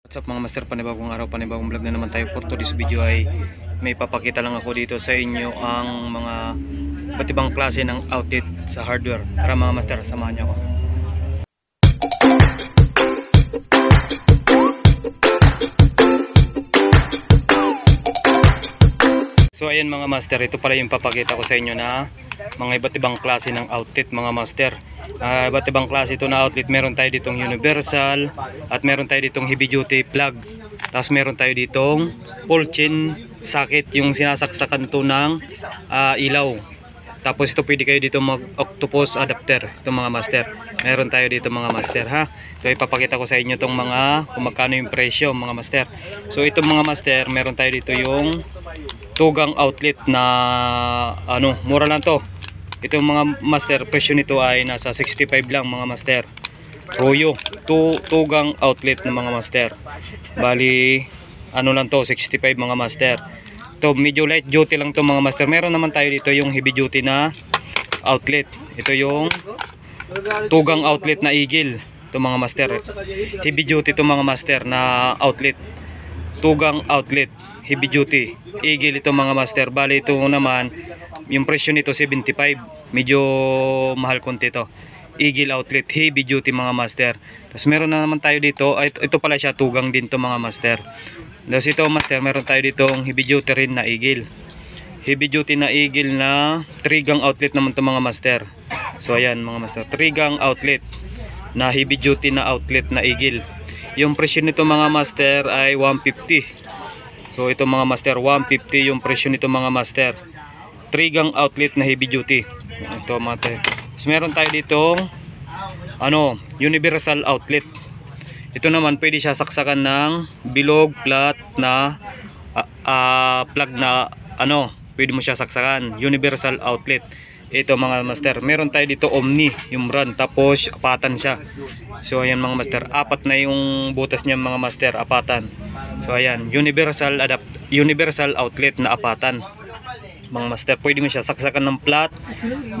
What's up mga master, panibagong araw, panibagong vlog na naman tayo. For today's video ay may papakita lang ako dito sa inyo ang mga iba't ibang klase ng outlet sa hardware. Tara mga master, samahan niyo ako. So ayan mga master, ito pala yung papakita ko sa inyo na mga iba't ibang klase ng outlet mga master. Iba't ibang klase ito na outlet. Meron tayo ditong universal at meron tayo ditong heavy duty plug. Tapos meron tayo ditong full chain socket, yung sinasaksakan to ng ilaw. Tapos ito pwede kayo dito mag octopus adapter, ito mga master. Meron tayo dito mga master ha. So ipapakita ko sa inyo tong mga kung magkano yung presyo mga master. So ito mga master, meron tayo dito yung tugang outlet na mura lang to. Itong mga master, presyo nito ay nasa 65 lang mga master. Royo, tugang outlet ng mga master. Bali, lang to, 65 mga master. Ito, medyo light duty lang to mga master. Meron naman tayo dito yung heavy duty na outlet. Ito yung tugang outlet na Eagle. Ito mga master. Heavy duty to mga master na outlet. Tugang outlet, heavy duty Eagle ito mga master. Bali ito naman, yung presyo nito 75. Medyo mahal konti to. Eagle outlet, heavy duty mga master. Tapos meron na naman tayo dito, ito pala siya, tugang din to mga master. Tapos ito master, meron tayo dito heavy duty rin na Eagle. Heavy duty na Eagle na 3 gang outlet naman to mga master. So ayan mga master, 3 gang outlet na heavy duty na outlet na Eagle. Yung presyo nito mga master ay 150. So ito mga master, 150 yung presyo nito mga master. 3 gang outlet na heavy duty. Ito mga. So meron tayo dito universal outlet. Ito naman pwede siya saksakan ng bilog, flat na plug na pwede mo siya saksakan. Universal outlet. Ito mga master, meron tayo dito Omni, yung brand, tapos apatan siya. So ayan mga master, apat na yung butas niya mga master, apatan. So ayan, universal outlet na apatan mga master. Pwede mo siya saksakan ng flat,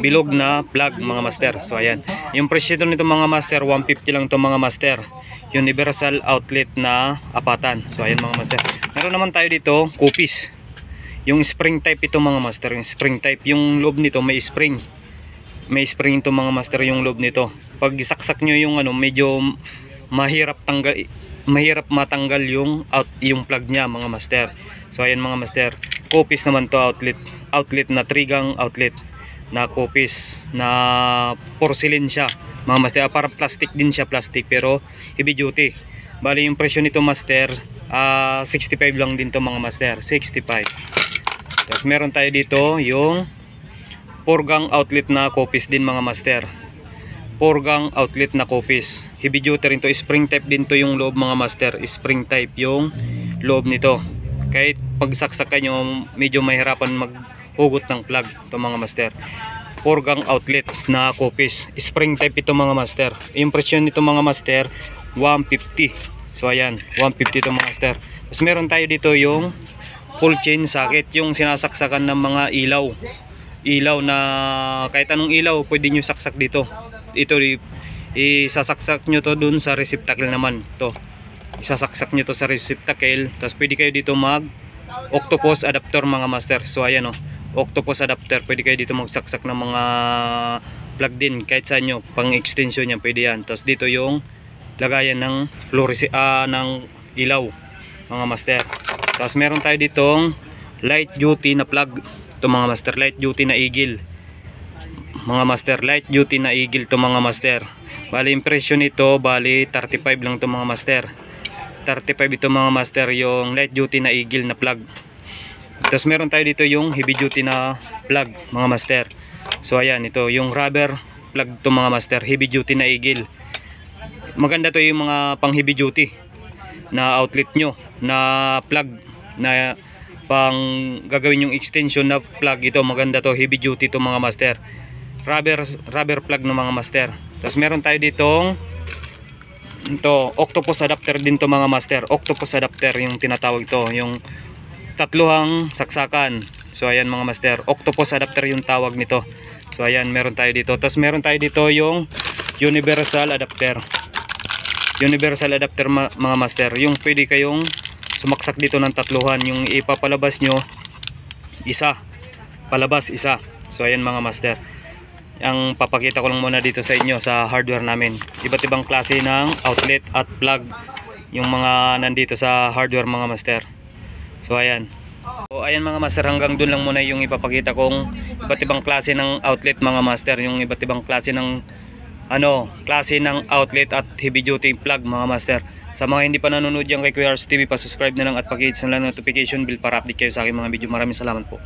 bilog na plug mga master. So ayan, yung presyo nito mga master, 150 lang to mga master. Universal outlet na apatan. So ayan mga master. Meron naman tayo dito Kupis. Yung spring type ito mga master, yung spring type, yung loob nito may spring. May spring ito mga master yung loob nito. Pag isaksak nyo yung medyo mahirap matanggal yung plug niya mga master. So ayan mga master, Kupis naman to outlet na 3 gang outlet na Kupis na porcelain siya mga master. Parang plastic din siya, plastic pero heavy duty. Bali yung presyo nito master 65 lang din to mga master, 65. Tapos meron tayo dito yung 4 gang outlet na Kupis din mga master. 4 gang outlet na Kupis, heavy duty rin to, spring type din to yung loob mga master. Spring type yung loob nito. Kahit pag saksakan nyo medyo mahirapan maghugot ng plug ito mga master. 4 gang outlet na Kupis, spring type ito mga master. Yung presyo nito mga master 150. So ayan, 150 ito mga master. Tapos meron tayo dito yung full chain socket, yung sinasaksakan ng mga ilaw na kahit anong ilaw pwede nyo saksak dito. Ito isasaksak nyo to dun sa receptacle naman to. Isasaksak nyo to sa receptacle. Tapos pwede kayo dito mag octopus adapter mga master. So ayan octopus adapter, pwede kayo dito magsaksak ng mga plug din kahit saan nyo, pang extension nya pwede yan. Tapos dito yung lagayan ng ng ilaw mga master. Tapos meron tayo ditong light duty na plug ito mga master, light duty na Eagle mga master, light duty na Eagle to mga master. Bali yung presyo nito, bali 35 lang to mga master. 35 ito mga master yung light duty na Eagle na plug. Tapos meron tayo dito yung heavy duty na plug mga master. So ayan, ito yung rubber plug to mga master, heavy duty na Eagle. Maganda to yung mga pang heavy duty na outlet nyo na plug na pang gagawin yung extension na plug. Ito maganda to, heavy duty to mga master, rubber plug ng mga master. Tapos meron tayo ditong octopus adapter din to mga master. Octopus adapter yung tinatawag to, yung tatluhang saksakan. So ayan mga master, octopus adapter yung tawag nito. So ayan, meron tayo dito. Tapos meron tayo dito yung universal adapter. universal adapter mga master. Yung pwede kayong sumaksak dito ng tatluhan. Yung ipapalabas nyo, isa. Palabas, isa. So ayan mga master. Ang papakita ko lang muna dito sa inyo sa hardware namin. Iba't ibang klase ng outlet at plug yung mga nandito sa hardware mga master. So ayan. So ayan mga master, hanggang doon lang muna yung ipapakita kong iba't ibang klase ng outlet mga master, yung iba't ibang klase ng klase ng outlet at heavy duty plug mga master. Sa mga hindi pa nanonood yan kay Kuya Ars TV, pa-subscribe na lang at paki-hit na lang notification bell para update kayo sa aking mga video. Maraming salamat po.